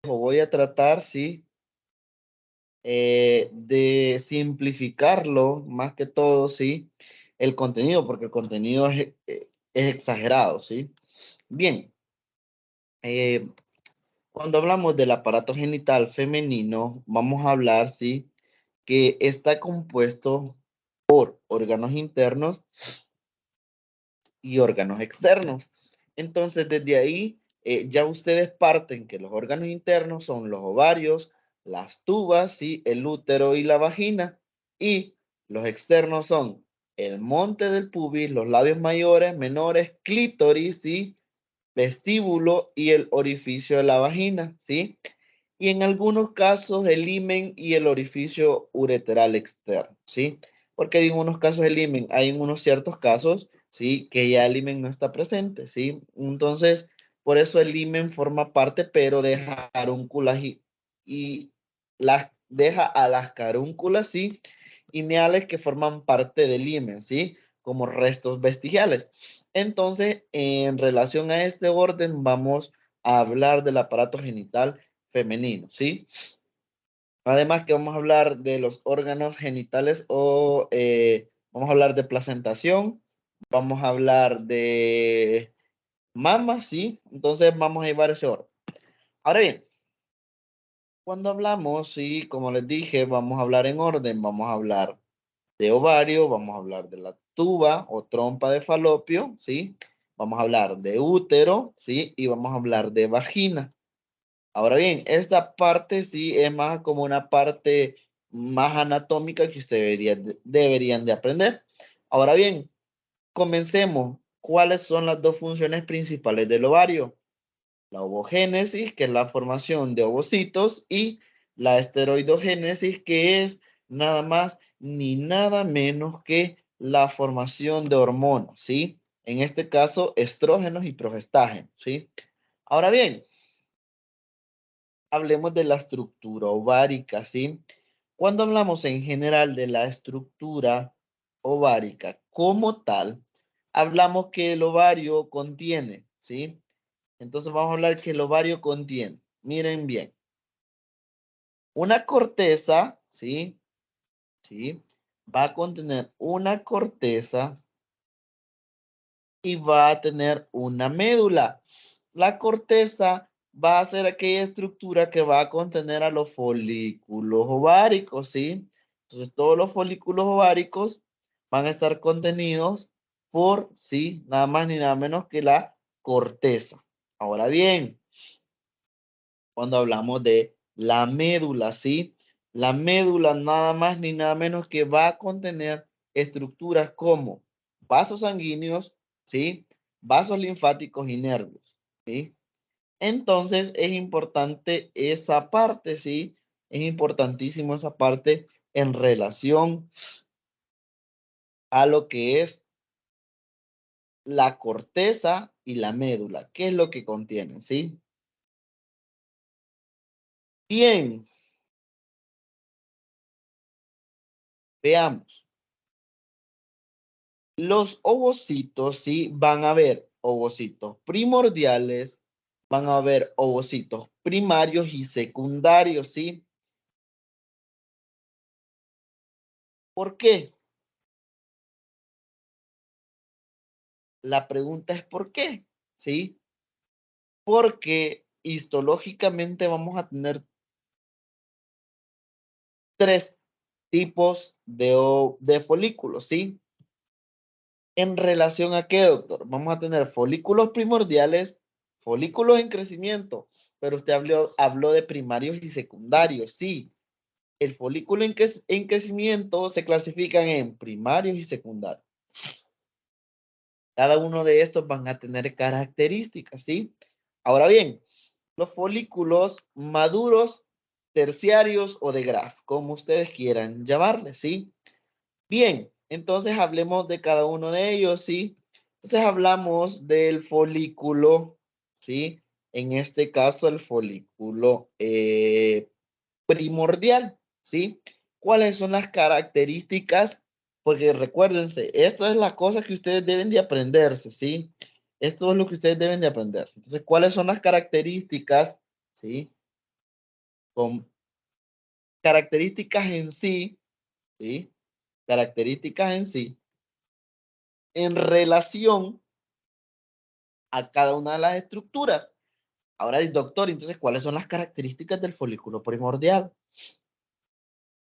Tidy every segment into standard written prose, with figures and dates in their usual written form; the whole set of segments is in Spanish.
voy a tratar, sí, de simplificarlo más que todo, sí, el contenido, porque el contenido es exagerado, sí. Bien, eh, cuando hablamos del aparato genital femenino, vamos a hablar, sí, que está compuesto por órganos internos y órganos externos. Entonces, desde ahí, ya ustedes parten que los órganos internos son los ovarios, las tubas, ¿sí? El útero y la vagina, y los externos son el monte del pubis, los labios mayores, menores, clítoris, ¿sí? Vestíbulo y el orificio de la vagina, ¿sí? Y en algunos casos el himen y el orificio ureteral externo, ¿sí? Porque en unos casos el himen, hay en unos ciertos casos, ¿sí? Que ya el himen no está presente, ¿sí? Entonces, por eso el himen forma parte, pero deja carúnculas y las deja a las carúnculas, ¿sí? Ineales que forman parte del himen, ¿sí? Como restos vestigiales. Entonces, en relación a este orden, vamos a hablar del aparato genital femenino, ¿sí? Además que vamos a hablar de los órganos genitales o vamos a hablar de placentación, vamos a hablar de mama, ¿sí? Entonces vamos a llevar ese orden. Ahora bien, cuando hablamos, sí, como les dije, vamos a hablar en orden, vamos a hablar de ovario, vamos a hablar de la tuba o trompa de falopio, ¿sí? Vamos a hablar de útero, ¿sí? Y vamos a hablar de vagina. Ahora bien, esta parte sí es más como una parte más anatómica que ustedes deberían de aprender. Ahora bien, comencemos. ¿Cuáles son las dos funciones principales del ovario? La ovogénesis, que es la formación de ovocitos, y la esteroidogénesis, que es nada más ni nada menos que la formación de hormonas, ¿sí? En este caso, estrógenos y progestágenos, ¿sí? Ahora bien, hablemos de la estructura ovárica, ¿sí? Cuando hablamos en general de la estructura ovárica como tal, hablamos que el ovario contiene, ¿sí? Entonces vamos a hablar que el ovario contiene, miren bien, una corteza, ¿sí? ¿Sí? Va a contener una corteza y va a tener una médula. La corteza va a ser aquella estructura que va a contener a los folículos ováricos, ¿sí? Entonces, todos los folículos ováricos van a estar contenidos por, sí, nada más ni nada menos que la corteza. Ahora bien, cuando hablamos de la médula, ¿sí? La médula nada más ni nada menos que va a contener estructuras como vasos sanguíneos, ¿sí? Vasos linfáticos y nervios, ¿sí? Entonces es importante esa parte, ¿sí? Es importantísimo esa parte en relación a lo que es la corteza y la médula. ¿Qué es lo que contienen, sí? Bien, veamos. Los ovocitos, sí, van a haber ovocitos primordiales, van a haber ovocitos primarios y secundarios, ¿sí? ¿Por qué? La pregunta es ¿por qué? ¿Sí? Porque histológicamente vamos a tener tres tipos de folículos, ¿sí? ¿En relación a qué, doctor? Vamos a tener folículos primordiales, folículos en crecimiento, pero usted habló de primarios y secundarios, sí. El folículo en crecimiento se clasifican en primarios y secundarios. Cada uno de estos van a tener características, ¿sí? Ahora bien, los folículos maduros, terciarios o de Graf, como ustedes quieran llamarles, ¿sí? Bien, entonces hablemos de cada uno de ellos, ¿sí? Entonces hablamos del folículo, ¿sí? En este caso, el folículo primordial, ¿sí? ¿Cuáles son las características? Porque recuérdense, esto es la cosa que ustedes deben de aprenderse, ¿sí? Esto es lo que ustedes deben de aprenderse. Entonces, ¿cuáles son las características, ¿sí? con características en sí, ¿sí? Características en sí, en relación a cada una de las estructuras. Ahora, doctor, entonces, ¿cuáles son las características del folículo primordial?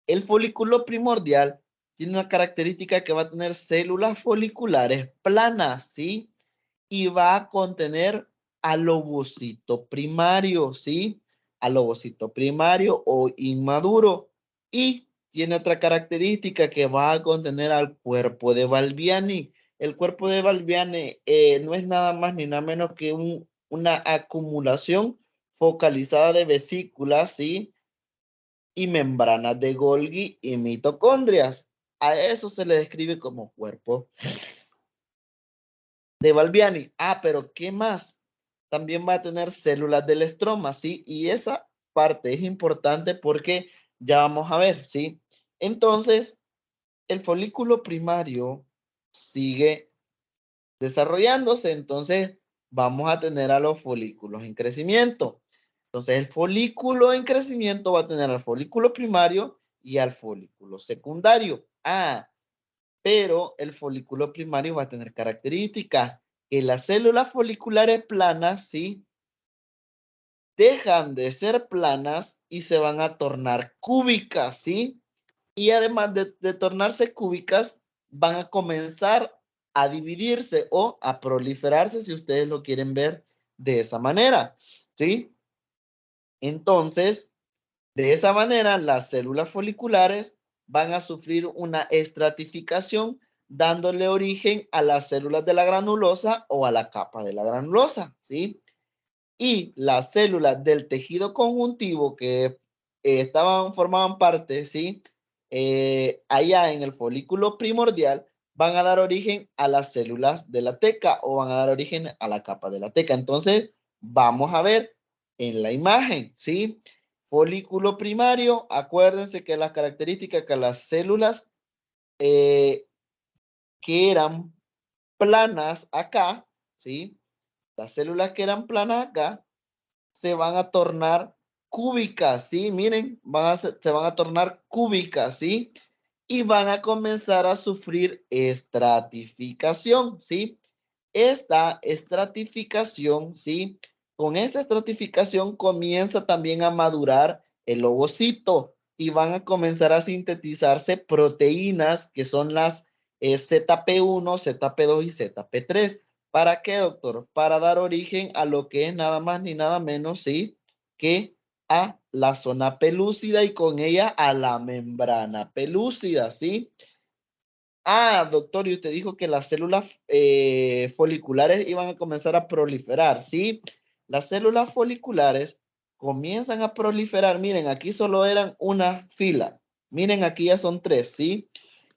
El folículo primordial tiene una característica que va a tener células foliculares planas, ¿sí? Y va a contener al ovocito primario, ¿sí? Al ovocito primario o inmaduro. Y tiene otra característica que va a contener al cuerpo de Balbiani. El cuerpo de Balbiani no es nada más ni nada menos que una acumulación focalizada de vesículas, ¿sí? Y membranas de Golgi y mitocondrias. A eso se le describe como cuerpo de Balbiani. Ah, pero ¿qué más? También va a tener células del estroma, ¿sí? Y esa parte es importante porque ya vamos a ver, ¿sí? Entonces, el folículo primario sigue desarrollándose, entonces vamos a tener a los folículos en crecimiento. Entonces, el folículo en crecimiento va a tener al folículo primario y al folículo secundario. Ah, pero el folículo primario va a tener características que las células foliculares planas, ¿sí? Dejan de ser planas y se van a tornar cúbicas, ¿sí? Y además de tornarse cúbicas, van a comenzar a dividirse o a proliferarse, si ustedes lo quieren ver de esa manera, ¿sí? Entonces, de esa manera, las células foliculares van a sufrir una estratificación, dándole origen a las células de la granulosa o a la capa de la granulosa, ¿sí? Y las células del tejido conjuntivo que formaban parte, ¿sí? Allá en el folículo primordial, van a dar origen a las células de la teca o van a dar origen a la capa de la teca. Entonces, vamos a ver en la imagen, ¿sí? Folículo primario, acuérdense que las características que las células que eran planas acá, ¿sí? Las células que eran planas acá se van a tornar cúbicas, ¿sí? Miren, se van a tornar cúbicas, ¿sí? Y van a comenzar a sufrir estratificación, ¿sí? Esta estratificación, ¿sí? Con esta estratificación comienza también a madurar el ovocito y van a comenzar a sintetizarse proteínas que son las ZP1, ZP2 y ZP3. ¿Para qué, doctor? Para dar origen a lo que es nada más ni nada menos, ¿sí? Que a la zona pelúcida y con ella a la membrana pelúcida, ¿sí? Ah, doctor, y usted dijo que las células foliculares iban a comenzar a proliferar, ¿sí? Las células foliculares comienzan a proliferar. Miren, aquí solo eran una fila. Miren, aquí ya son tres, ¿sí?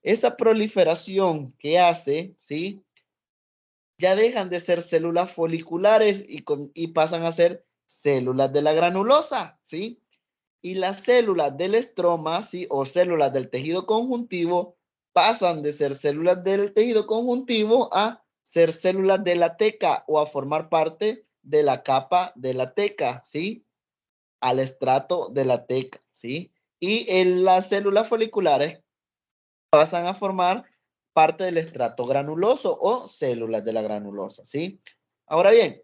Esa proliferación que hace, ¿sí? Ya dejan de ser células foliculares y pasan a ser células de la granulosa, ¿sí? Y las células del estroma, ¿sí? O células del tejido conjuntivo pasan de ser células del tejido conjuntivo a ser células de la teca o a formar parte de la capa de la teca, ¿sí? Al estrato de la teca, ¿sí? Y en las células foliculares pasan a formar parte del estrato granuloso o células de la granulosa, ¿sí? Ahora bien,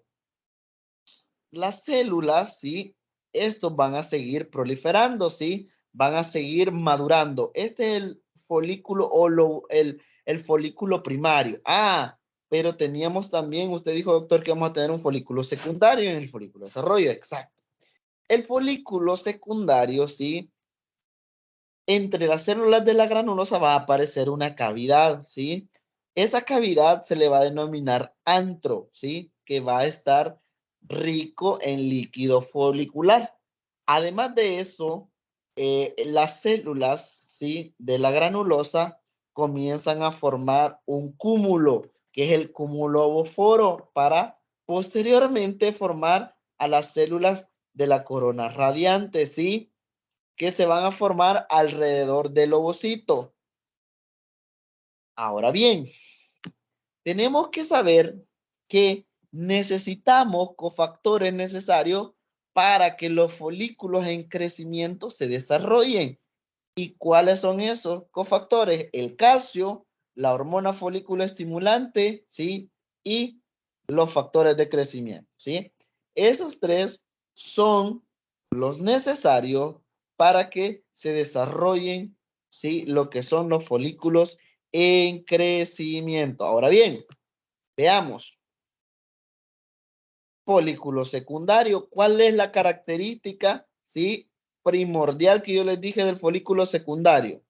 las células, ¿sí? Estos van a seguir proliferando, ¿sí? Van a seguir madurando. Este es el folículo o el folículo primario. Ah, pero teníamos también, usted dijo, doctor, que vamos a tener un folículo secundario en el folículo de desarrollo. Exacto. El folículo secundario, ¿sí? Entre las células de la granulosa va a aparecer una cavidad, ¿sí? Esa cavidad se le va a denominar antro, ¿sí? Que va a estar rico en líquido folicular. Además de eso, las células, ¿sí? De la granulosa comienzan a formar un cúmulo, que es el cúmulo ovoforo, para posteriormente formar a las células de la corona radiante, ¿sí? Que se van a formar alrededor del ovocito. Ahora bien, tenemos que saber que necesitamos cofactores necesarios para que los folículos en crecimiento se desarrollen. ¿Y cuáles son esos cofactores? El calcio, la hormona folículo estimulante, ¿sí? Y los factores de crecimiento, ¿sí? Esos tres son los necesarios para que se desarrollen, ¿sí? Lo que son los folículos en crecimiento. Ahora bien, veamos. Folículo secundario. ¿Cuál es la característica, sí, primordial que yo les dije del folículo secundario?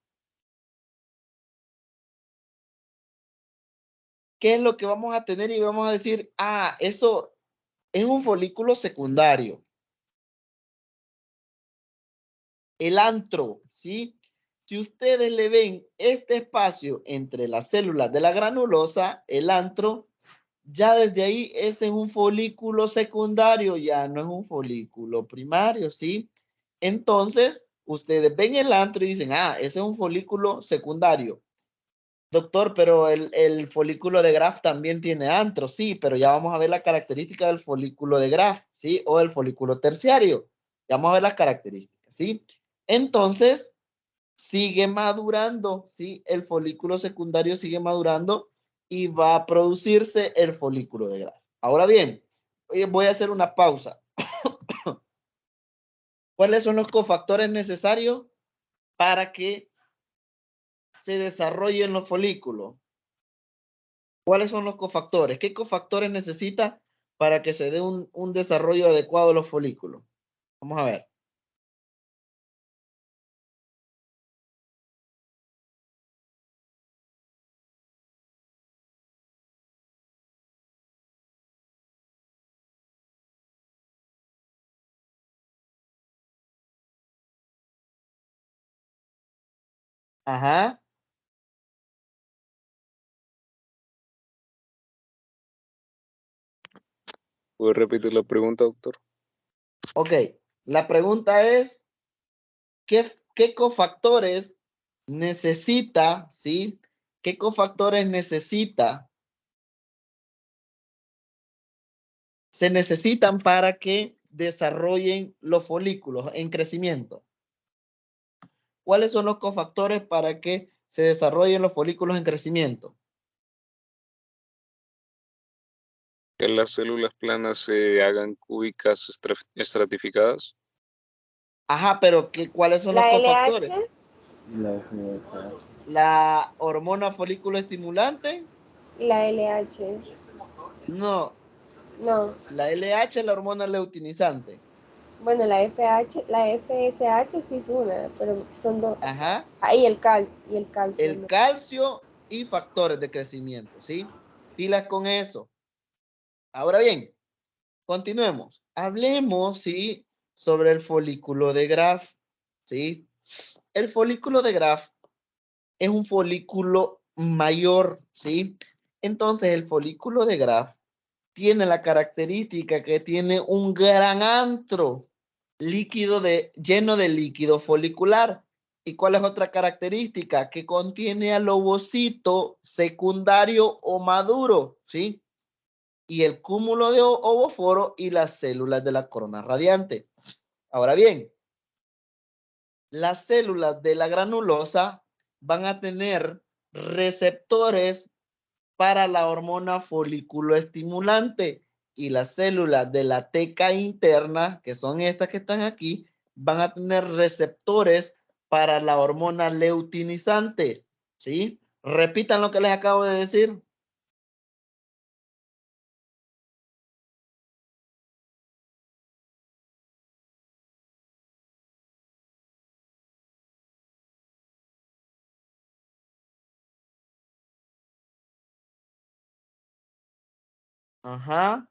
¿Qué es lo que vamos a tener? Y vamos a decir, ah, eso es un folículo secundario. El antro, ¿sí? Si ustedes le ven este espacio entre las células de la granulosa, el antro, ya desde ahí ese es un folículo secundario, ya no es un folículo primario, ¿sí? Entonces, ustedes ven el antro y dicen, ah, ese es un folículo secundario. Doctor, pero el folículo de Graf también tiene antro, sí, pero ya vamos a ver la característica del folículo de Graf, ¿sí? O el folículo terciario. Ya vamos a ver las características, ¿sí? Entonces, sigue madurando, ¿sí? El folículo secundario sigue madurando y va a producirse el folículo de Graf. Ahora bien, voy a hacer una pausa. ¿Cuáles son los cofactores necesarios para que se desarrollen los folículos? ¿Cuáles son los cofactores? ¿Qué cofactores necesita para que se dé un desarrollo adecuado de los folículos? Vamos a ver. Ajá. ¿Puede repetir la pregunta, doctor? Ok. La pregunta es, ¿qué cofactores necesita, sí? ¿Qué cofactores se necesitan para que desarrollen los folículos en crecimiento? ¿Cuáles son los cofactores para que se desarrollen los folículos en crecimiento? Que las células planas se hagan cúbicas estratificadas. Ajá, pero ¿cuáles son los La cofactores? LH, La FSH. La hormona folículo estimulante, la LH, no. no. La LH es la hormona leutinizante. Bueno, la FH, la FSH sí es una, pero son dos. Ajá. Ah, y el calcio, El ¿no? calcio y factores de crecimiento, ¿sí? Pilas con eso. Ahora bien, continuemos. Hablemos, ¿sí? Sobre el folículo de Graf, ¿sí? El folículo de Graf es un folículo mayor, ¿sí? Entonces, el folículo de Graf tiene la característica que tiene un gran antro líquido lleno de líquido folicular. ¿Y cuál es otra característica? Que contiene al ovocito secundario o maduro, ¿sí? Y el cúmulo de ovoforo y las células de la corona radiante. Ahora bien, las células de la granulosa van a tener receptores para la hormona folículo estimulante y las células de la teca interna, que son estas que están aquí, van a tener receptores para la hormona leutinizante, ¿sí? Repitan lo que les acabo de decir. Ajá.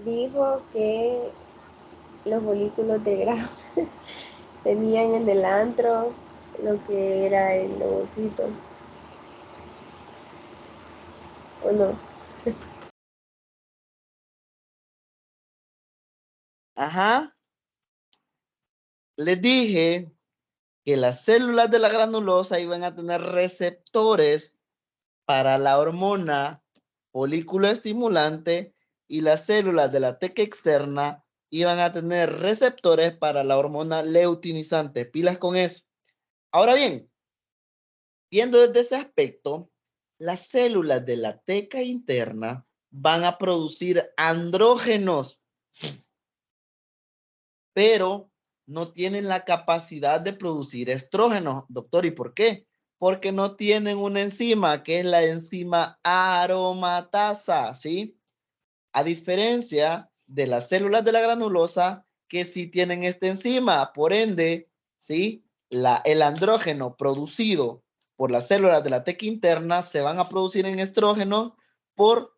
Dijo que los folículos de Graf tenían en el antro lo que era el ovocito, ¿o no? Ajá. Les dije que las células de la granulosa iban a tener receptores para la hormona folículo estimulante y las células de la teca externa iban a tener receptores para la hormona leutinizante. Pilas con eso. Ahora bien, viendo desde ese aspecto, las células de la teca interna van a producir andrógenos, pero no tienen la capacidad de producir estrógenos. Doctor, ¿y por qué? Porque no tienen una enzima, que es la enzima aromatasa, ¿sí? A diferencia de las células de la granulosa, que sí tienen esta enzima. Por ende, ¿sí? El andrógeno producido por las células de la teca interna se van a producir en estrógeno por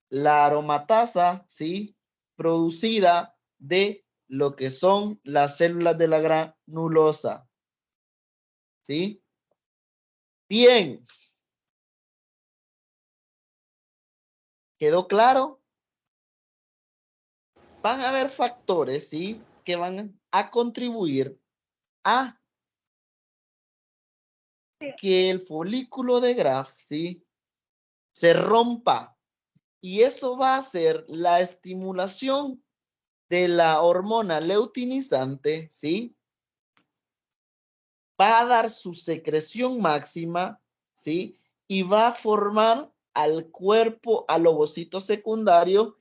la aromatasa, ¿sí? Producida de lo que son las células de la granulosa. ¿Sí? Bien. ¿Quedó claro? Van a haber factores, ¿sí? Que van a contribuir a que el folículo de Graf, ¿sí? Se rompa. Y eso va a ser la estimulación de la hormona leutinizante, ¿sí? Va a dar su secreción máxima, ¿sí? Y va a formar al cuerpo, al ovocito secundario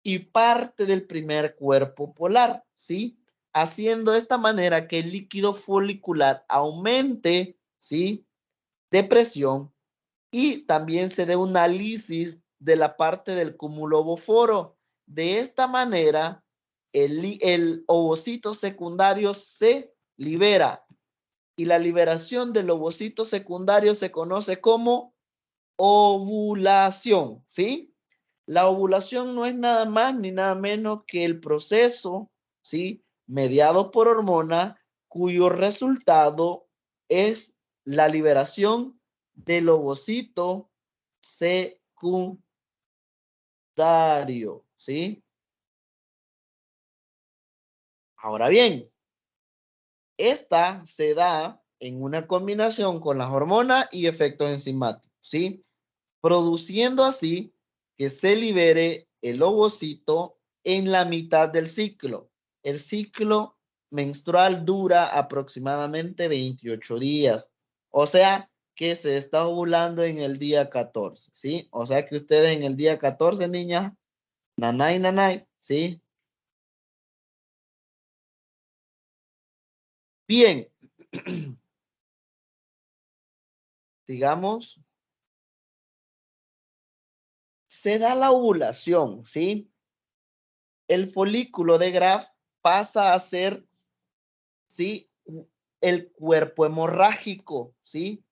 y parte del primer cuerpo polar, ¿sí? Haciendo de esta manera que el líquido folicular aumente, ¿sí? De presión y también se dé una lisis de la parte del cúmulo ovóforo. De esta manera, el ovocito secundario se libera y la liberación del ovocito secundario se conoce como ovulación, ¿sí? La ovulación no es nada más ni nada menos que el proceso, ¿sí? Mediado por hormona, cuyo resultado es la liberación del ovocito secundario, ¿sí? Ahora bien, esta se da en una combinación con las hormonas y efectos enzimáticos, ¿sí? Produciendo así que se libere el ovocito en la mitad del ciclo. El ciclo menstrual dura aproximadamente 28 días. O sea, que se está ovulando en el día 14, ¿sí? O sea que ustedes en el día 14, niñas, nanay, nanay, ¿sí? Bien. Sigamos. Se da la ovulación, ¿sí? El folículo de Graf pasa a ser, ¿sí? El cuerpo hemorrágico, ¿sí?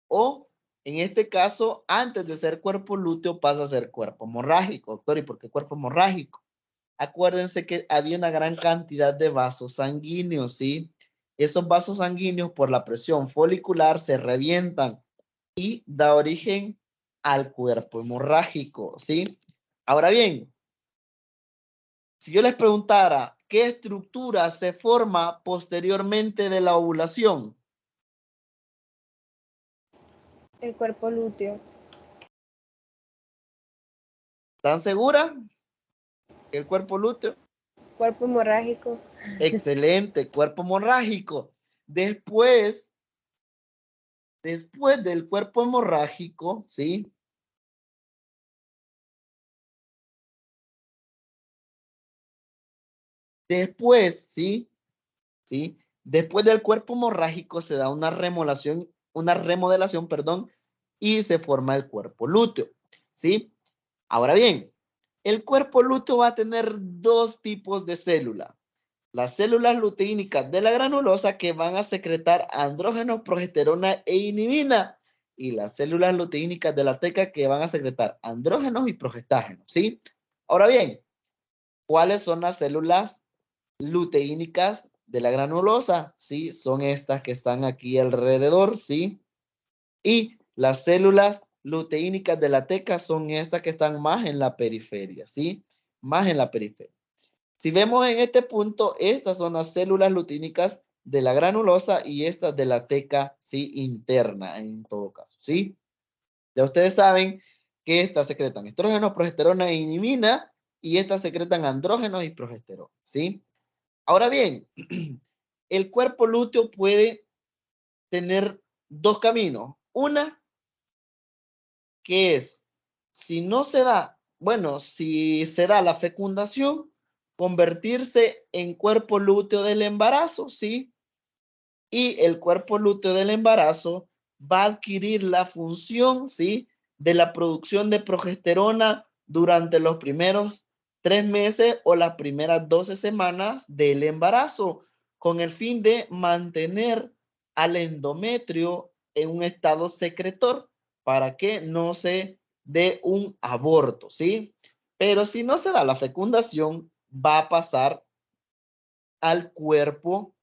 O en este caso, antes de ser cuerpo lúteo, pasa a ser cuerpo hemorrágico. Doctor, ¿y por qué cuerpo hemorrágico? Acuérdense que había una gran cantidad de vasos sanguíneos, ¿sí? Esos vasos sanguíneos por la presión folicular se revientan y da origen al cuerpo hemorrágico, ¿sí? Ahora bien, si yo les preguntara qué estructura se forma posteriormente de la ovulación, El cuerpo lúteo. ¿están seguras que el cuerpo lúteo? Cuerpo hemorrágico. Excelente, cuerpo hemorrágico. Después del cuerpo hemorrágico, ¿sí? Después, ¿sí? ¿Sí? Después del cuerpo hemorrágico se da una remodelación, perdón, y se forma el cuerpo lúteo, ¿sí? Ahora bien, el cuerpo lúteo va a tener dos tipos de células. Las células luteínicas de la granulosa que van a secretar andrógenos, progesterona e inhibina. Y las células luteínicas de la teca que van a secretar andrógenos y progestágenos, ¿sí? Ahora bien, ¿cuáles son las células luteínicas de la granulosa? Sí, son estas que están aquí alrededor, ¿sí? Y las células luteínicas de la teca son estas que están más en la periferia, ¿sí? Más en la periferia. Si vemos en este punto, estas son las células lutínicas de la granulosa y estas de la teca, ¿sí? Interna, en todo caso, ¿sí? Ya ustedes saben que estas secretan estrógenos, progesterona e inhibina, y estas secretan andrógenos y progesterona, ¿sí? Ahora bien, el cuerpo lúteo puede tener dos caminos. Una, que es, si no se da, bueno, si se da la fecundación, convertirse en cuerpo lúteo del embarazo, ¿sí? Y el cuerpo lúteo del embarazo va a adquirir la función, ¿sí? De la producción de progesterona durante los primeros 3 meses o las primeras 12 semanas del embarazo, con el fin de mantener al endometrio en un estado secretor para que no se dé un aborto, ¿sí? Pero si no se da la fecundación, va a pasar al cuerpo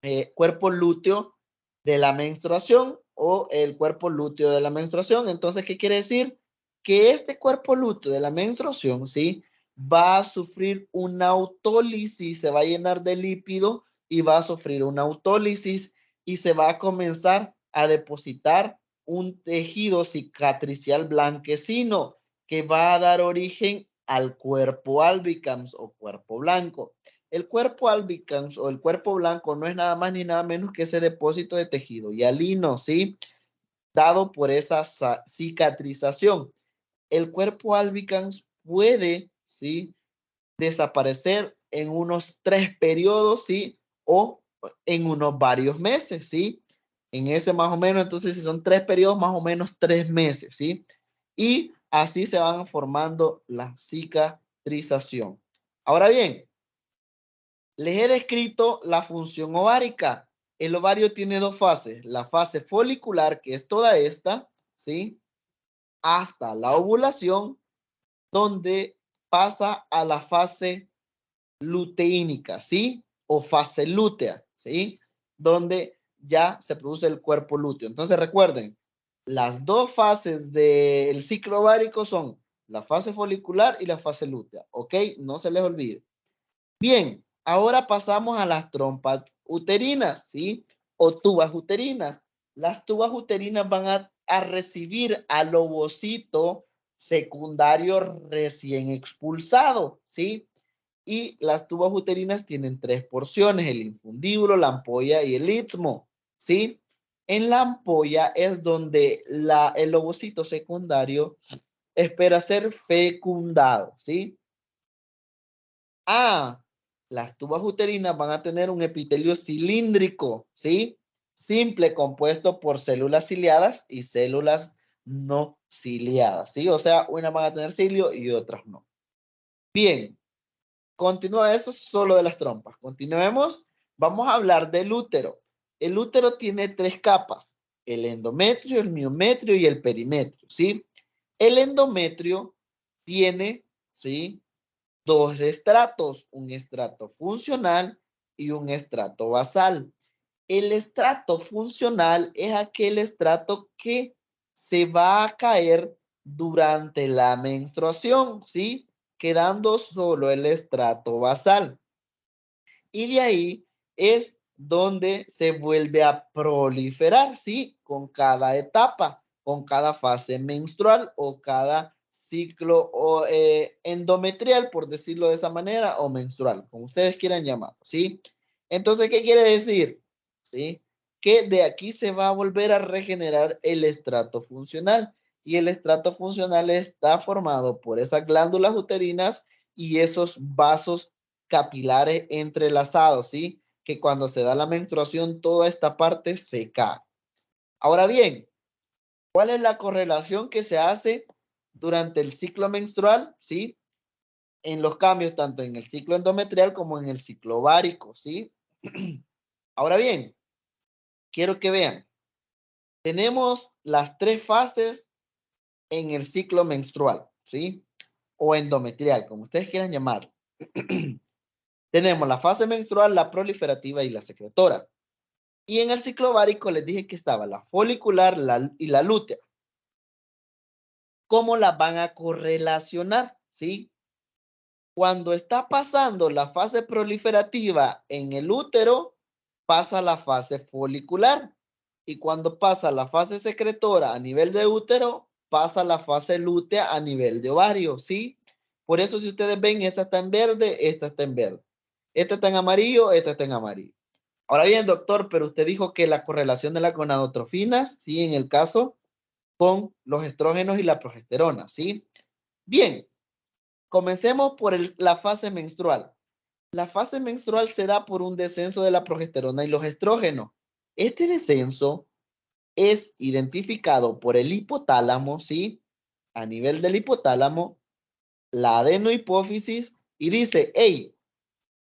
lúteo de la menstruación o el cuerpo lúteo de la menstruación. Entonces, ¿qué quiere decir? Que este cuerpo lúteo de la menstruación, ¿sí? Va a sufrir una autólisis, se va a llenar de lípido y va a sufrir una autólisis y se va a comenzar a depositar un tejido cicatricial blanquecino que va a dar origen al cuerpo albicans o cuerpo blanco. El cuerpo albicans o el cuerpo blanco no es nada más ni nada menos que ese depósito de tejido hialino, ¿sí? Dado por esa cicatrización. El cuerpo albicans puede, ¿sí? Desaparecer en unos 3 periodos, ¿sí? O en unos varios meses, ¿sí? En ese más o menos, entonces si son 3 periodos, más o menos 3 meses, ¿sí? Y así se van formando la cicatrización. Ahora bien, les he descrito la función ovárica. El ovario tiene dos fases. La fase folicular, que es toda esta, ¿sí? Hasta la ovulación, donde pasa a la fase luteínica, ¿sí? O fase lútea, ¿sí? Donde ya se produce el cuerpo lúteo. Entonces recuerden, las dos fases del ciclo ovárico son la fase folicular y la fase lútea, ¿ok? No se les olvide. Bien, ahora pasamos a las trompas uterinas, ¿sí? O tubas uterinas. Las tubas uterinas van a recibir al ovocito secundario recién expulsado, ¿sí? Y las tubas uterinas tienen 3 porciones, el infundíbulo, la ampolla y el istmo, ¿sí? En la ampolla es donde el ovocito secundario espera ser fecundado, ¿sí? Las tubas uterinas van a tener un epitelio cilíndrico, ¿sí? Simple, compuesto por células ciliadas y células no ciliadas, ¿sí? O sea, unas van a tener cilio y otras no. Bien, continúa eso solo de las trompas. Continuemos. Vamos a hablar del útero. El útero tiene 3 capas, el endometrio, el miometrio y el perimetrio, ¿sí? El endometrio tiene, ¿sí? 2 estratos, un estrato funcional y un estrato basal. El estrato funcional es aquel estrato que se va a caer durante la menstruación, ¿sí? Quedando solo el estrato basal. Y de ahí es donde se vuelve a proliferar, ¿sí? Con cada etapa, con cada fase menstrual o cada ciclo o, endometrial, por decirlo de esa manera, o menstrual, como ustedes quieran llamarlo, ¿sí? Entonces, ¿qué quiere decir? ¿Sí? Que de aquí se va a volver a regenerar el estrato funcional. Y el estrato funcional está formado por esas glándulas uterinas y esos vasos capilares entrelazados, ¿sí? Que cuando se da la menstruación, toda esta parte se cae. Ahora bien, ¿cuál es la correlación que se hace durante el ciclo menstrual, ¿sí? En los cambios tanto en el ciclo endometrial como en el ciclo ovárico, ¿sí? Ahora bien, quiero que vean, tenemos las 3 fases en el ciclo menstrual, ¿sí? O endometrial, como ustedes quieran llamarlo. Tenemos la fase menstrual, la proliferativa y la secretora. Y en el ciclo ovárico les dije que estaba la folicular y la lútea. ¿Cómo las van a correlacionar? ¿Sí? Cuando está pasando la fase proliferativa en el útero, pasa la fase folicular. Y cuando pasa la fase secretora a nivel de útero, pasa la fase lútea a nivel de ovario, ¿sí? Por eso si ustedes ven, esta está en verde, esta está en verde. Esta está en amarillo, esta está en amarillo. Ahora bien, doctor, pero usted dijo que la correlación de las gonadotrofinas, ¿sí? En el caso con los estrógenos y la progesterona, ¿sí? Bien, comencemos por la fase menstrual. La fase menstrual se da por un descenso de la progesterona y los estrógenos. Este descenso es identificado por el hipotálamo, ¿sí? A nivel del hipotálamo, la adenohipófisis, y dice, hey,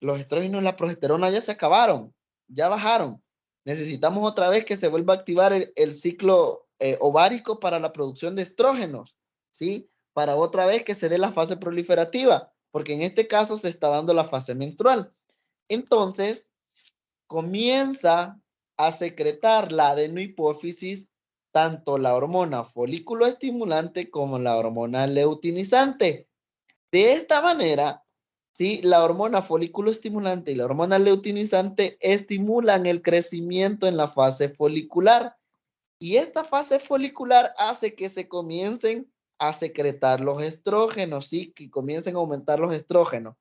los estrógenos y la progesterona ya se acabaron, ya bajaron. Necesitamos otra vez que se vuelva a activar el ciclo ovárico para la producción de estrógenos, ¿sí? Para otra vez que se dé la fase proliferativa, porque en este caso se está dando la fase menstrual. Entonces, comienza a secretar la adenohipófisis tanto la hormona folículo estimulante como la hormona leutinizante. De esta manera, ¿sí? La hormona folículo estimulante y la hormona leutinizante estimulan el crecimiento en la fase folicular. Y esta fase folicular hace que se comiencen a secretar los estrógenos, ¿sí? Que comiencen a aumentar los estrógenos.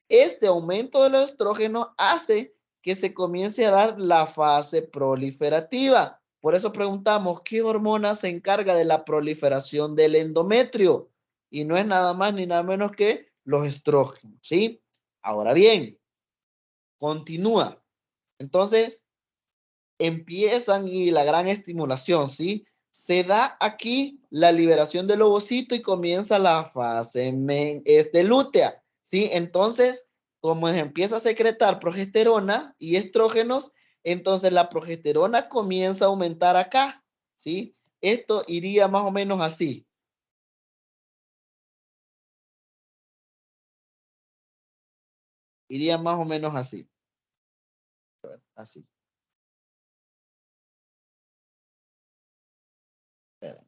Este aumento de los estrógenos hace que se comience a dar la fase proliferativa. Por eso preguntamos, ¿qué hormona se encarga de la proliferación del endometrio? Y no es nada más ni nada menos que los estrógenos, ¿sí? Ahora bien, continúa. Entonces, empiezan y la gran estimulación, ¿sí? Se da aquí la liberación del ovocito y comienza la fase lútea, ¿sí? Entonces, como se empieza a secretar progesterona y estrógenos, entonces la progesterona comienza a aumentar acá, ¿sí? Esto iría más o menos así. Iría más o menos así. Así. Espera.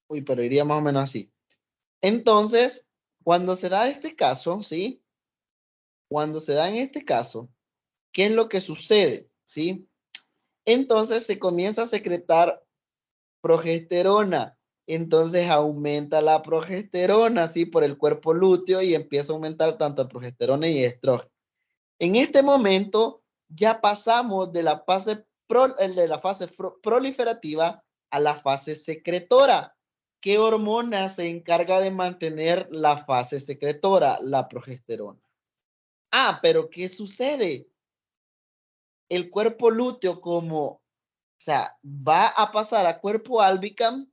Uy, pero iría más o menos así. Entonces, cuando se da este caso, ¿sí? Cuando se da en este caso, ¿qué es lo que sucede? ¿Sí? Entonces se comienza a secretar progesterona. Entonces aumenta la progesterona, ¿sí? Por el cuerpo lúteo y empieza a aumentar tanto progesterona y estrógeno. En este momento ya pasamos de la fase, proliferativa a la fase secretora. ¿Qué hormona se encarga de mantener la fase secretora? La progesterona. Ah, pero ¿qué sucede? El cuerpo lúteo o sea, va a pasar a cuerpo albicans,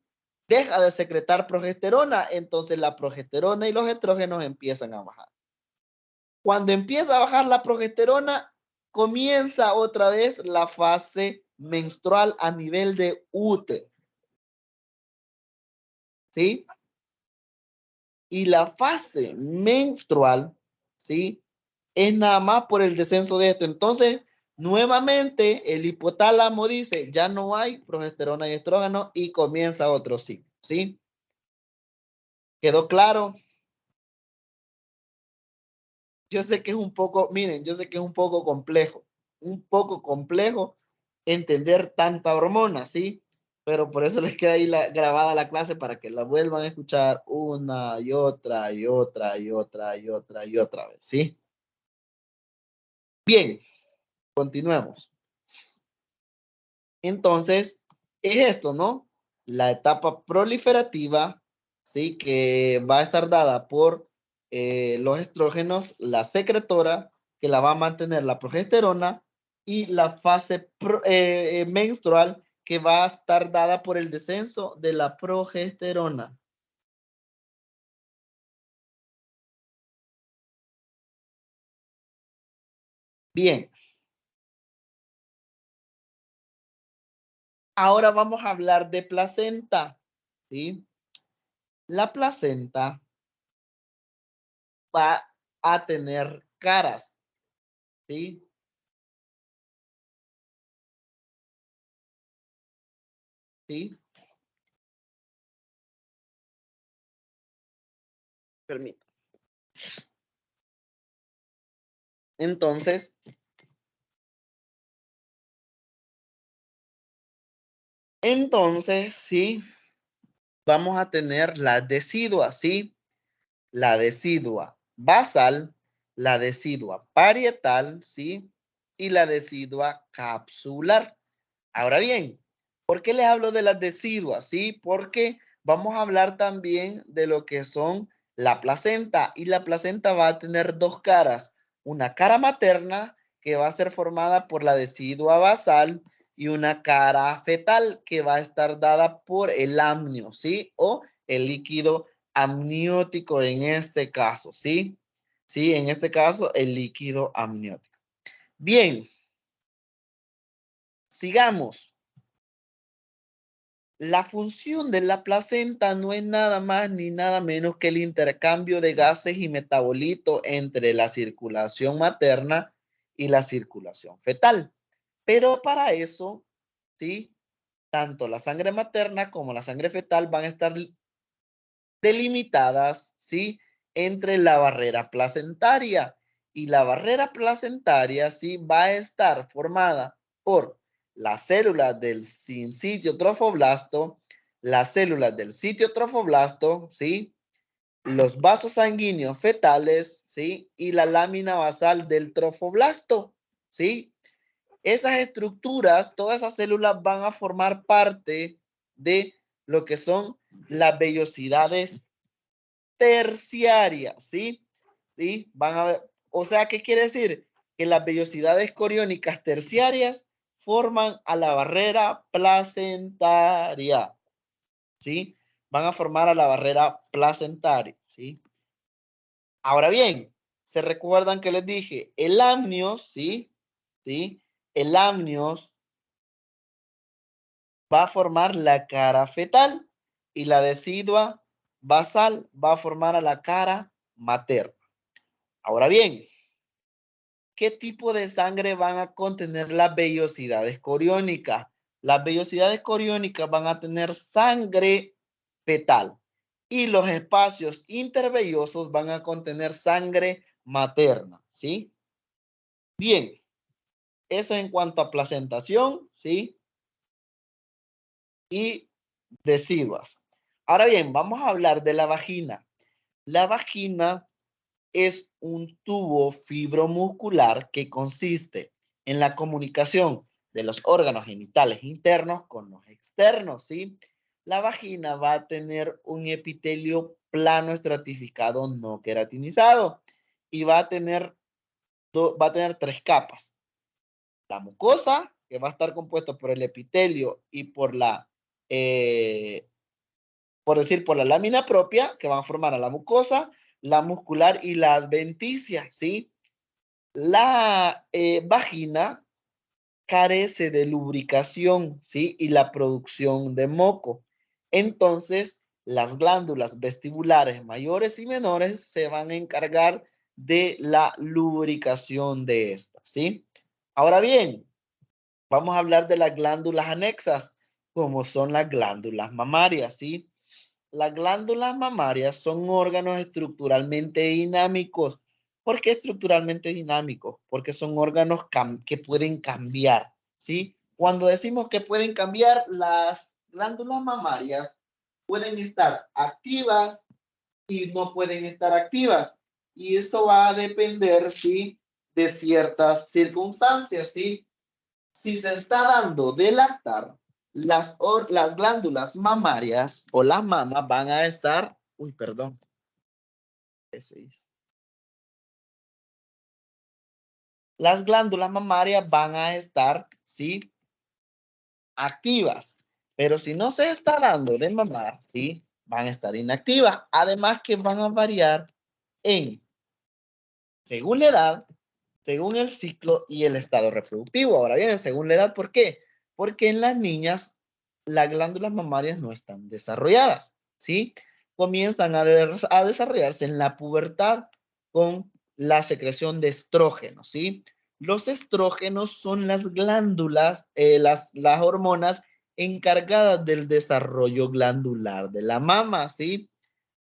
deja de secretar progesterona, entonces la progesterona y los estrógenos empiezan a bajar. Cuando empieza a bajar la progesterona, comienza otra vez la fase menstrual a nivel de útero. ¿Sí? Y la fase menstrual, ¿sí? Es nada más por el descenso de esto. Entonces, nuevamente, el hipotálamo dice, ya no hay progesterona y estrógeno y comienza otro ciclo, ¿sí? ¿Quedó claro? Yo sé que es un poco, miren, yo sé que es un poco complejo entender tanta hormona, ¿sí? Pero por eso les queda ahí grabada la clase para que la vuelvan a escuchar una y otra y otra y otra y otra y otra vez, ¿sí? Bien, continuemos. Entonces, es esto, ¿no? La etapa proliferativa, ¿sí? Que va a estar dada por los estrógenos, la secretora, que la va a mantener la progesterona, y la fase menstrual, que va a estar dada por el descenso de la progesterona. Bien. Ahora vamos a hablar de placenta, ¿sí? La placenta va a tener caras, ¿sí? ¿Sí? Permítame. Entonces, sí, vamos a tener las deciduas, ¿sí? La decidua basal, la decidua parietal, ¿sí? Y la decidua capsular. Ahora bien, ¿por qué les hablo de las deciduas? Sí, porque vamos a hablar también de lo que son la placenta, y la placenta va a tener dos caras, una cara materna que va a ser formada por la decidua basal y una cara fetal que va a estar dada por el amnio, ¿sí? O el líquido amniótico en este caso, ¿sí? Sí, en este caso el líquido amniótico. Bien, sigamos. La función de la placenta no es nada más ni nada menos que el intercambio de gases y metabolitos entre la circulación materna y la circulación fetal. Pero para eso, ¿sí? Tanto la sangre materna como la sangre fetal van a estar delimitadas, ¿sí? Entre la barrera placentaria. Y la barrera placentaria, ¿sí? Va a estar formada por las células del sincitio trofoblasto, las células del sitio trofoblasto, ¿sí? Los vasos sanguíneos fetales, ¿sí? Y la lámina basal del trofoblasto, ¿sí? Esas estructuras, todas esas células van a formar parte de lo que son las vellosidades terciarias, ¿sí? ¿Sí? Van a ver, o sea, ¿qué quiere decir? Que las vellosidades coriónicas terciarias forman a la barrera placentaria, ¿sí? Van a formar a la barrera placentaria, ¿sí? Ahora bien, ¿se recuerdan que les dije? El amnios, ¿sí? ¿Sí? El amnios va a formar la cara fetal y la decidua basal va a formar a la cara materna. Ahora bien, ¿qué tipo de sangre van a contener las vellosidades coriónicas? Las vellosidades coriónicas van a tener sangre fetal y los espacios intervellosos van a contener sangre materna, ¿sí? Bien, eso en cuanto a placentación, ¿sí? Y deciduas. Ahora bien, vamos a hablar de la vagina. La vagina es un tubo fibromuscular que consiste en la comunicación de los órganos genitales internos con los externos, ¿sí? La vagina va a tener un epitelio plano estratificado no queratinizado y va a tener tres capas. La mucosa, que va a estar compuesta por el epitelio y por la, por la lámina propia, que van a formar a la mucosa, la muscular y la adventicia, ¿sí? La vagina carece de lubricación, ¿sí? Y la producción de moco. Entonces, las glándulas vestibulares mayores y menores se van a encargar de la lubricación de esta, ¿sí? Ahora bien, vamos a hablar de las glándulas anexas, como son las glándulas mamarias, ¿sí? Las glándulas mamarias son órganos estructuralmente dinámicos. ¿Por qué estructuralmente dinámicos? Porque son órganos que pueden cambiar, ¿sí? Cuando decimos que pueden cambiar, las glándulas mamarias pueden estar activas y no pueden estar activas. Y eso va a depender, ¿sí? De ciertas circunstancias, ¿sí? Si se está dando de lactar, las glándulas mamarias o las mamas van a estar, uy, perdón, las glándulas mamarias van a estar, sí, activas, pero si no se está dando de mamar, sí, van a estar inactivas. Además que van a variar en, según la edad, según el ciclo y el estado reproductivo. Ahora bien, según la edad, ¿por qué? Porque en las niñas las glándulas mamarias no están desarrolladas, ¿sí? Comienzan a desarrollarse en la pubertad con la secreción de estrógenos, ¿sí? Los estrógenos son las glándulas, las hormonas encargadas del desarrollo glandular de la mama, ¿sí?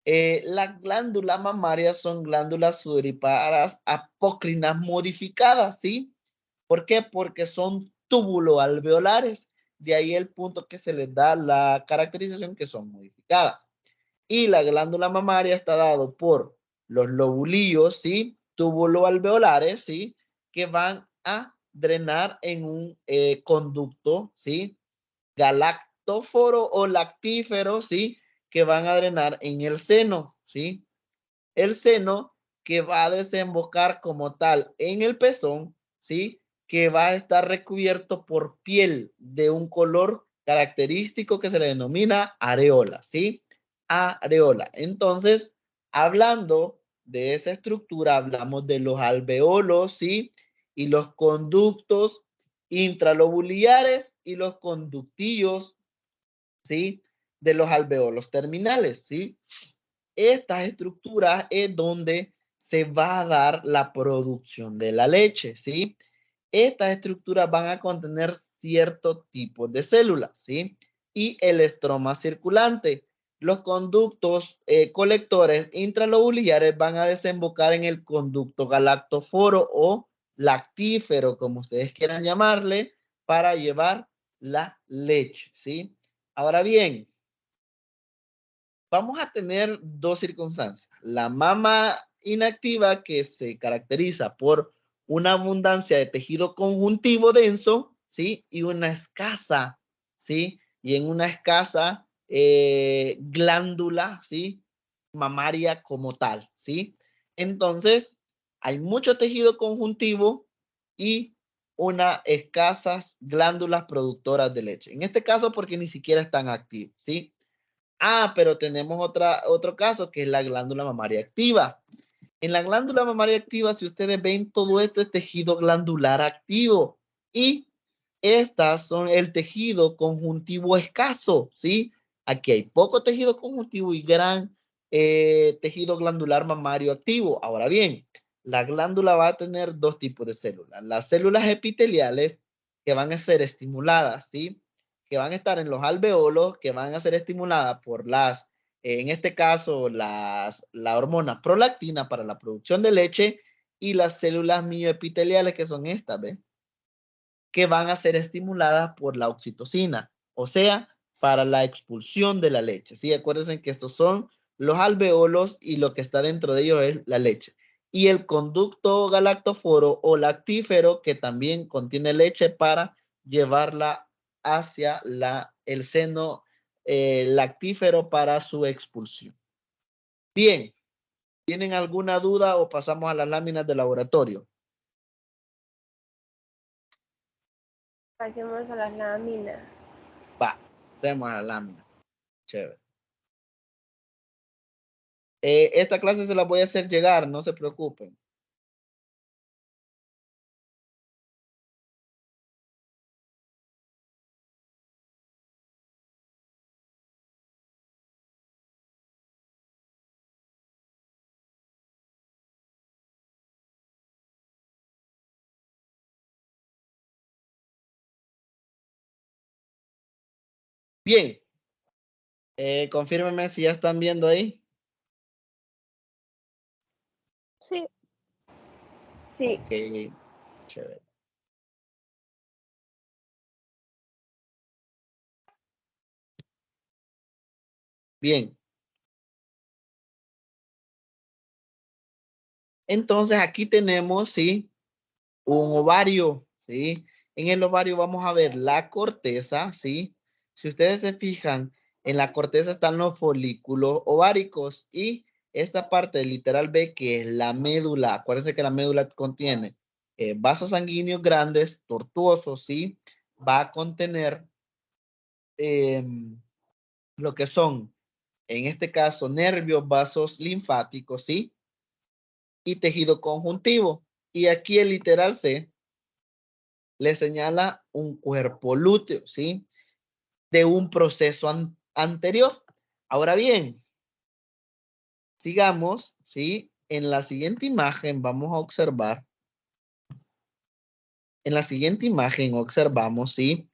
Las glándulas mamarias son glándulas sudoríparas apócrinas modificadas, ¿sí? ¿Por qué? Porque son túbulo-alveolares. De ahí el punto que se les da la caracterización que son modificadas. Y la glándula mamaria está dado por los lobulillos, ¿sí? Túbulo-alveolares, ¿sí? Que van a drenar en un conducto, ¿sí? Galactóforo o lactífero, ¿sí? Que van a drenar en el seno, ¿sí? El seno que va a desembocar como tal en el pezón, ¿sí? Que va a estar recubierto por piel de un color característico que se le denomina areola, ¿sí? Areola. Entonces, hablando de esa estructura, hablamos de los alveolos, ¿sí? Y los conductos intralobuliares y los conductillos, ¿sí? De los alveolos terminales, ¿sí? Estas estructuras es donde se va a dar la producción de la leche, ¿sí? Estas estructuras van a contener ciertos tipos de células, ¿sí? Y el estroma circulante. Los conductos colectores intralobulares van a desembocar en el conducto galactóforo o lactífero, como ustedes quieran llamarle, para llevar la leche, ¿sí? Ahora bien, vamos a tener dos circunstancias. La mama inactiva, que se caracteriza por una abundancia de tejido conjuntivo denso, ¿sí? Y una escasa, ¿sí? Y en una escasa glándula, ¿sí? Mamaria como tal, ¿sí? Entonces, hay mucho tejido conjuntivo y unas escasas glándulas productoras de leche. En este caso, porque ni siquiera están activas, ¿sí? Ah, pero tenemos otro caso que es la glándula mamaria activa. En la glándula mamaria activa, si ustedes ven todo este tejido glandular activo y estas son el tejido conjuntivo escaso, ¿sí? Aquí hay poco tejido conjuntivo y gran tejido glandular mamario activo. Ahora bien, la glándula va a tener dos tipos de células. Las células epiteliales que van a ser estimuladas, ¿sí? Que van a estar en los alveolos, que van a ser estimuladas por las, en este caso, la hormona prolactina para la producción de leche y las células mioepiteliales que son estas, ¿ves? Que van a ser estimuladas por la oxitocina, o sea, para la expulsión de la leche. Sí, acuérdense que estos son los alveolos y lo que está dentro de ellos es la leche. Y el conducto galactóforo o lactífero que también contiene leche para llevarla hacia el seno lactífero para su expulsión. Bien, ¿tienen alguna duda o pasamos a las láminas de laboratorio? Pasemos a las láminas. Va, hacemos a la lámina. Chévere. Esta clase se la voy a hacer llegar, no se preocupen. Bien, confírmenme si ya están viendo ahí. Sí. Sí. Ok, chévere. Bien. Entonces aquí tenemos, sí, un ovario, ¿sí? En el ovario vamos a ver la corteza, ¿sí? Si ustedes se fijan, en la corteza están los folículos ováricos y esta parte literal B que es la médula. Acuérdense que la médula contiene vasos sanguíneos grandes, tortuosos, ¿sí? Va a contener lo que son, en este caso, nervios, vasos linfáticos, ¿sí? Y tejido conjuntivo. Y aquí el literal C le señala un cuerpo lúteo, ¿sí? De un proceso anterior. Ahora bien, sigamos, ¿sí? en la siguiente imagen vamos a observar, en la siguiente imagen observamos, ¿sí?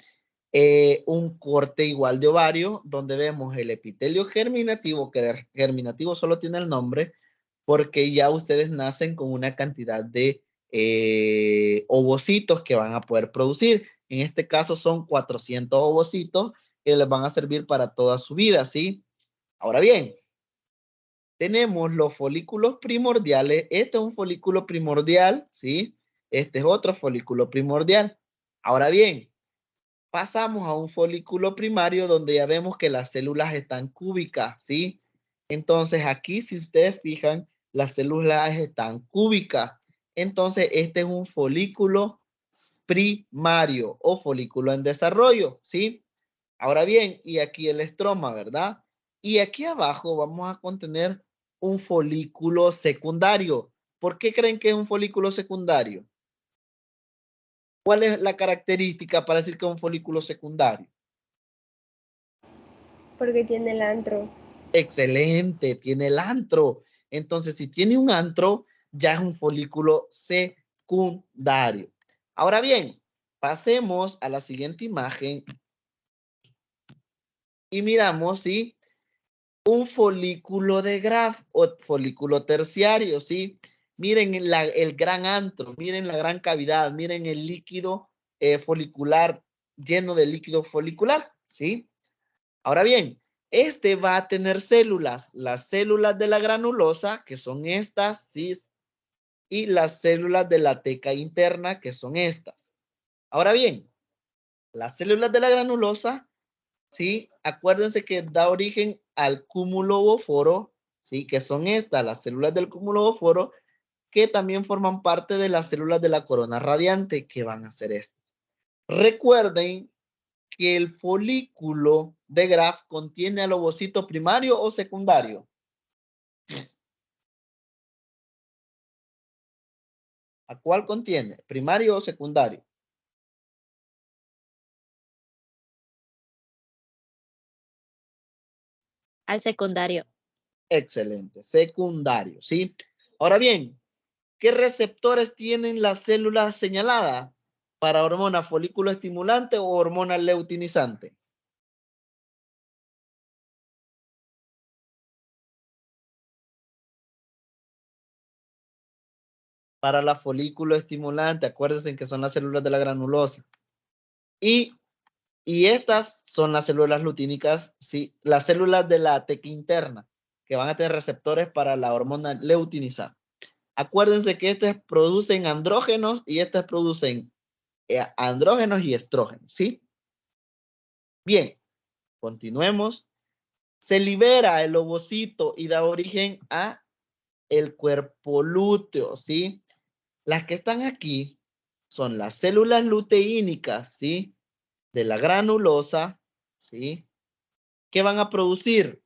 Un corte igual de ovario, donde vemos el epitelio germinativo, que de germinativo solo tiene el nombre, porque ya ustedes nacen con una cantidad de ovocitos que van a poder producir. En este caso son 400 ovocitos que les van a servir para toda su vida, ¿sí? Ahora bien, tenemos los folículos primordiales. Este es un folículo primordial, ¿sí? Este es otro folículo primordial. Ahora bien, pasamos a un folículo primario donde ya vemos que las células están cúbicas, ¿sí? Entonces aquí, si ustedes fijan, las células están cúbicas. Entonces, este es un folículo primario o folículo en desarrollo, ¿sí? Ahora bien, y aquí el estroma, ¿verdad? Y aquí abajo vamos a contener un folículo secundario. ¿Por qué creen que es un folículo secundario? ¿Cuál es la característica para decir que es un folículo secundario? Porque tiene el antro. Excelente, tiene el antro. Entonces, si tiene un antro, ya es un folículo secundario. Ahora bien, pasemos a la siguiente imagen y miramos, ¿sí? Un folículo de Graf o folículo terciario, ¿sí? Miren el gran antro, miren la gran cavidad, miren el líquido folicular lleno de líquido folicular, ¿sí? Ahora bien, este va a tener células, las células de la granulosa, que son estas, ¿sí? Y las células de la teca interna, que son estas. Ahora bien, las células de la granulosa, ¿sí? Acuérdense que da origen al cúmulo ovóforo, ¿sí? Que son estas, las células del cúmulo ovóforo, que también forman parte de las células de la corona radiante, que van a ser estas. Recuerden que el folículo de Graf contiene al ovocito primario o secundario. ¿A cuál contiene? ¿Primario o secundario? Al secundario. Excelente, secundario, ¿sí? Ahora bien, ¿qué receptores tienen las células señaladas para hormona folículo estimulante o hormona leutinizante? Para la folículo estimulante, acuérdense que son las células de la granulosa. Y estas son las células lutínicas, ¿sí? Las células de la teca interna, que van a tener receptores para la hormona leutinizante. Acuérdense que estas producen andrógenos y estas producen andrógenos y estrógenos, ¿sí? Bien, continuemos. Se libera el ovocito y da origen a el cuerpo lúteo, ¿sí? Las que están aquí son las células luteínicas, ¿sí? De la granulosa, ¿sí? ¿Qué van a producir?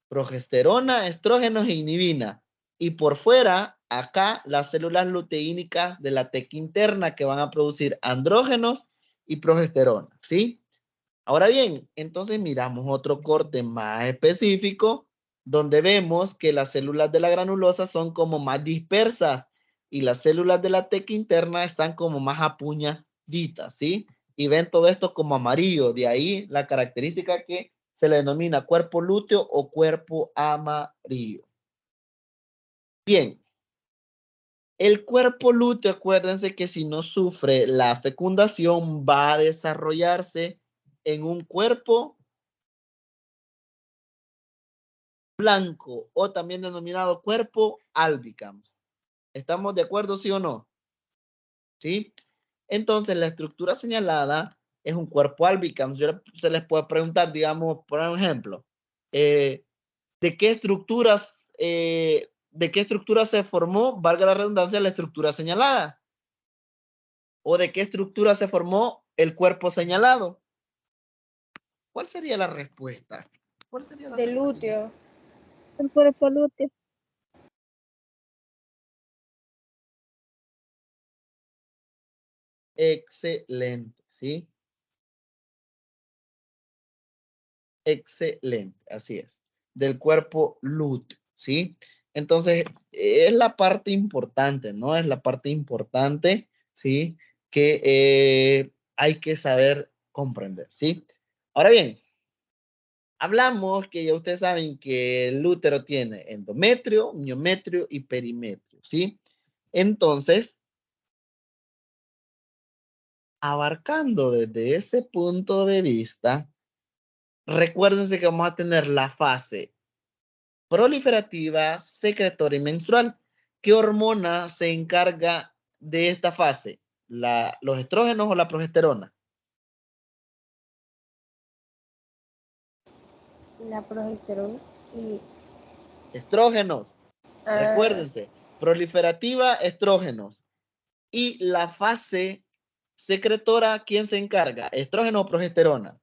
Progesterona, estrógenos e inhibina. Y por fuera, acá, las células luteínicas de la teca interna que van a producir andrógenos y progesterona, ¿sí? Ahora bien, entonces miramos otro corte más específico donde vemos que las células de la granulosa son como más dispersas y las células de la teca interna están como más apuñaditas, ¿sí? Y ven todo esto como amarillo, de ahí la característica que se le denomina cuerpo lúteo o cuerpo amarillo. Bien, el cuerpo lúteo, acuérdense que si no sufre la fecundación va a desarrollarse en un cuerpo blanco o también denominado cuerpo albicans. ¿Estamos de acuerdo, sí o no? ¿Sí? Entonces, la estructura señalada es un cuerpo albicans. Se les puede preguntar, digamos, por ejemplo, ¿de qué estructuras se formó, valga la redundancia, la estructura señalada? ¿O de qué estructura se formó el cuerpo señalado? ¿Cuál sería la respuesta? ¿Cuál sería la De respuesta? lúteo. El cuerpo lúteo. Excelente, ¿sí? Excelente, así es. Del cuerpo lúteo, ¿sí? Entonces, es la parte importante, ¿no? Es la parte importante, ¿sí? Que hay que saber comprender, ¿sí? Ahora bien, hablamos que ya ustedes saben que el útero tiene endometrio, miometrio y perimetrio, ¿sí? Entonces, abarcando desde ese punto de vista, recuérdense que vamos a tener la fase proliferativa, secretoria y menstrual. ¿Qué hormona se encarga de esta fase? ¿Los estrógenos o la progesterona? La progesterona y Estrógenos. ah, Recuérdense, proliferativa, estrógenos. Y la fase secretora, ¿quién se encarga? ¿Estrógeno o progesterona?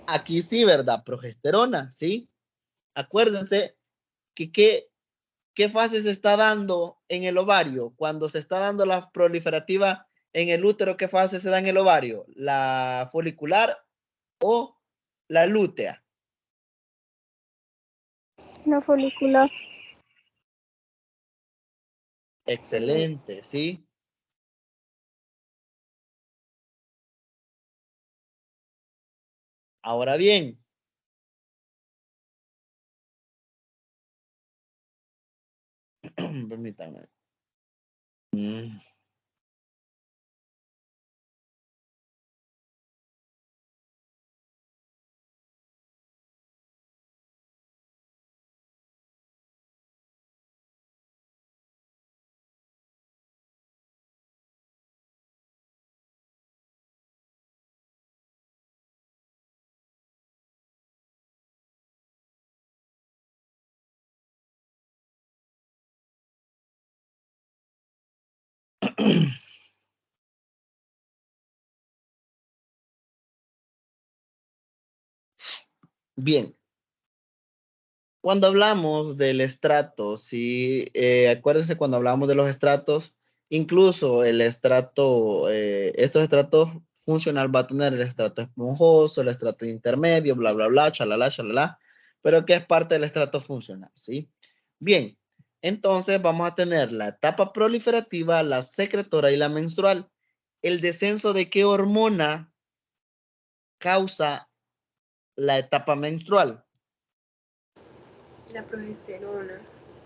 Aquí sí, ¿verdad? Progesterona, ¿sí? Acuérdense que ¿qué fase se está dando en el ovario? Cuando se está dando la proliferativa en el útero, ¿qué fase se da en el ovario? ¿La folicular o la lútea? La folicular. Excelente, ¿sí? Ahora bien, permítanme. Bien, cuando hablamos del estrato, sí, acuérdense cuando hablamos de los estratos, incluso el estrato, estos estratos funcional va a tener el estrato esponjoso, el estrato intermedio, bla, bla, bla, chalala, chalala, pero que es parte del estrato funcional, ¿sí? Bien, entonces vamos a tener la etapa proliferativa, la secretora y la menstrual. ¿El descenso de qué hormona causa la etapa menstrual? la progesterona.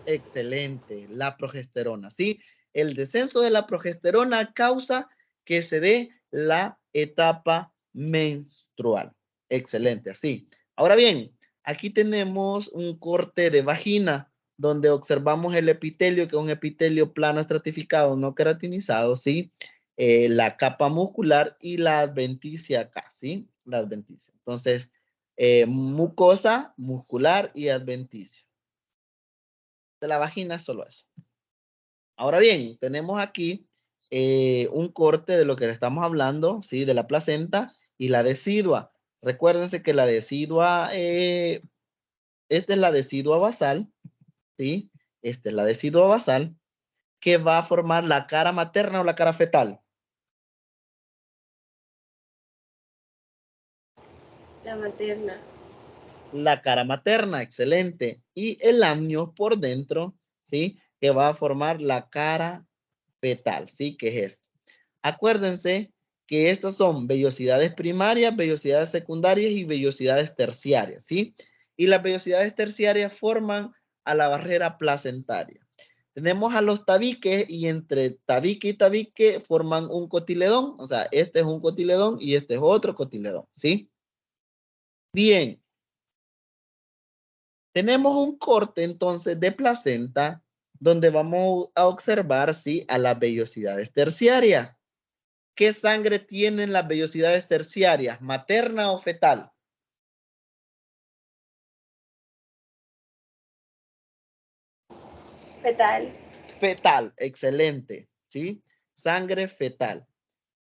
Excelente, la progesterona, ¿sí? El descenso de la progesterona causa que se dé la etapa menstrual. Excelente, así. Ahora bien, aquí tenemos un corte de vagina donde observamos el epitelio, que es un epitelio plano estratificado, no queratinizado, ¿sí? La capa muscular y la adventicia acá, ¿sí? La adventicia. Entonces, mucosa, muscular y adventicia. De la vagina es solo eso. Ahora bien, tenemos aquí un corte de lo que le estamos hablando, ¿sí? De la placenta y la decidua. Recuérdense que la decidua, esta es la decidua basal, ¿sí? Esta es la decidua basal que va a formar la cara materna o la cara fetal. La materna. La cara materna, excelente. Y el amnio por dentro, ¿sí? Que va a formar la cara fetal, ¿sí? Que es esto. Acuérdense que estas son vellosidades primarias, vellosidades secundarias y vellosidades terciarias, ¿sí? Y las vellosidades terciarias forman a la barrera placentaria. Tenemos a los tabiques y entre tabique y tabique forman un cotiledón, o sea, este es un cotiledón y este es otro cotiledón, ¿sí? Bien, tenemos un corte entonces de placenta donde vamos a observar, ¿sí? A las vellosidades terciarias. ¿Qué sangre tienen las vellosidades terciarias, materna o fetal? Fetal. Fetal, excelente, ¿sí? Sangre fetal.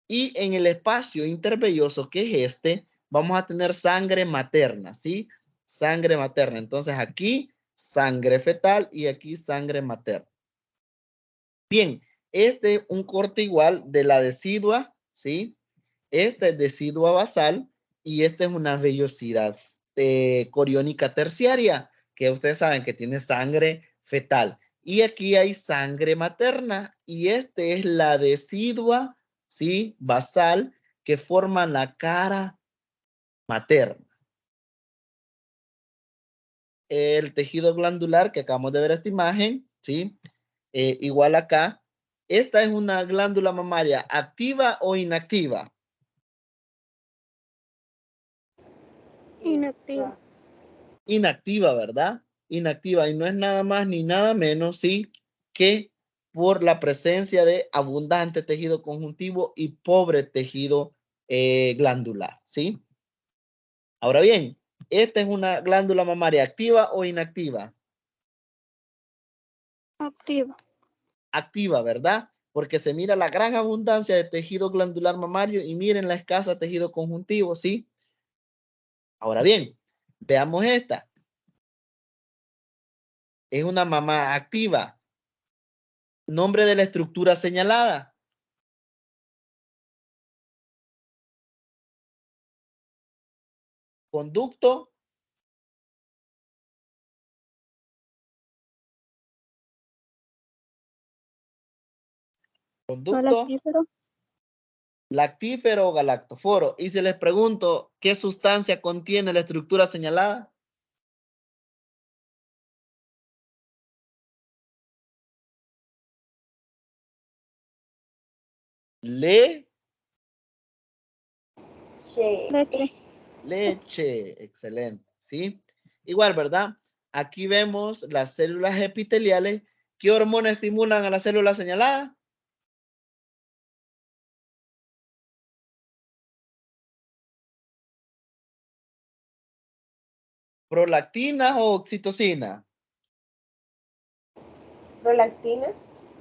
Y en el espacio intervelloso, que es este, vamos a tener sangre materna, ¿sí? Sangre materna. Entonces aquí, sangre fetal y aquí sangre materna. Bien, este es un corte igual de la decidua, ¿sí? Esta es decidua basal Y esta es una vellosidad coriónica terciaria, que ustedes saben que tiene sangre fetal. Y aquí hay sangre materna, y esta es la decidua, ¿sí? Basal, que forma la cara materna. El tejido glandular que acabamos de ver esta imagen, ¿sí? Igual acá. Esta es una glándula mamaria activa o inactiva. Inactiva. Inactiva, ¿verdad? Inactiva, y no es nada más ni nada menos, ¿sí? Que por la presencia de abundante tejido conjuntivo y pobre tejido glandular, ¿sí? Ahora bien, ¿esta es una glándula mamaria activa o inactiva? Activa. Activa, ¿verdad? Porque se mira la gran abundancia de tejido glandular mamario y miren la escasa tejido conjuntivo, ¿sí? Ahora bien, veamos esta. Es una mama activa. Nombre de la estructura señalada. Conducto. Conducto. Galactífero. Lactífero o galactoforo. Y si les pregunto, ¿qué sustancia contiene la estructura señalada? Leche. Leche. Excelente. ¿Sí? Igual, ¿verdad? Aquí vemos las células epiteliales. ¿Qué hormona estimulan a la célula señalada? ¿Prolactina o oxitocina? Prolactina.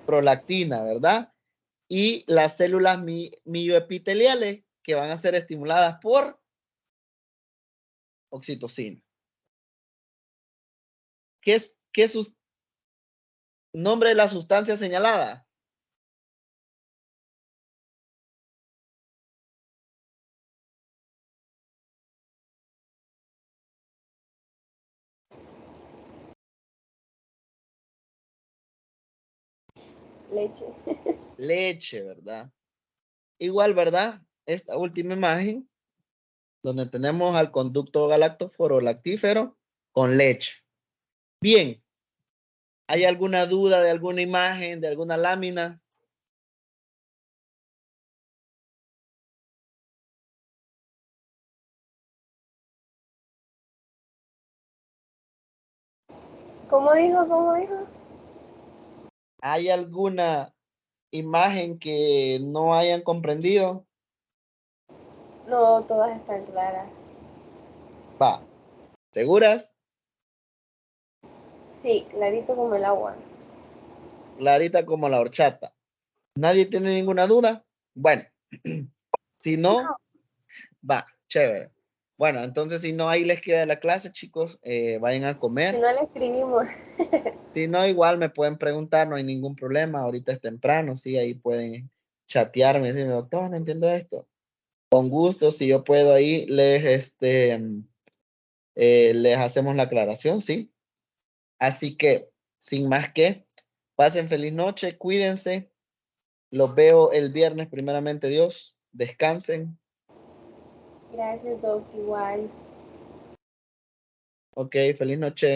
Prolactina, ¿verdad? Y las células mioepiteliales que van a ser estimuladas por oxitocina. ¿Qué es nombre de la sustancia señalada? Leche. Leche, ¿verdad? Igual, ¿verdad? Esta última imagen, donde tenemos al conducto galactóforo lactífero con leche. Bien. ¿Hay alguna duda de alguna imagen, de alguna lámina? ¿Cómo dijo? ¿Cómo dijo? ¿Hay alguna imagen que no hayan comprendido? No, todas están claras. Va. ¿Seguras? Sí, clarito como el agua. Clarita como la horchata. ¿Nadie tiene ninguna duda? Bueno, si no, va, chévere. Bueno, entonces si no, ahí les queda la clase, chicos. Vayan a Si comer. no le escribimos. Si no, igual me pueden preguntar, no hay ningún problema. Ahorita es temprano, sí, ahí pueden chatearme y decirme, doctor, no entiendo esto. Con gusto, si yo puedo ahí, les hacemos la aclaración, sí. Así que, sin más que, pasen feliz noche, cuídense. Los veo el viernes, primeramente Dios. Descansen. Gracias, Doc, igual. Ok, feliz noche.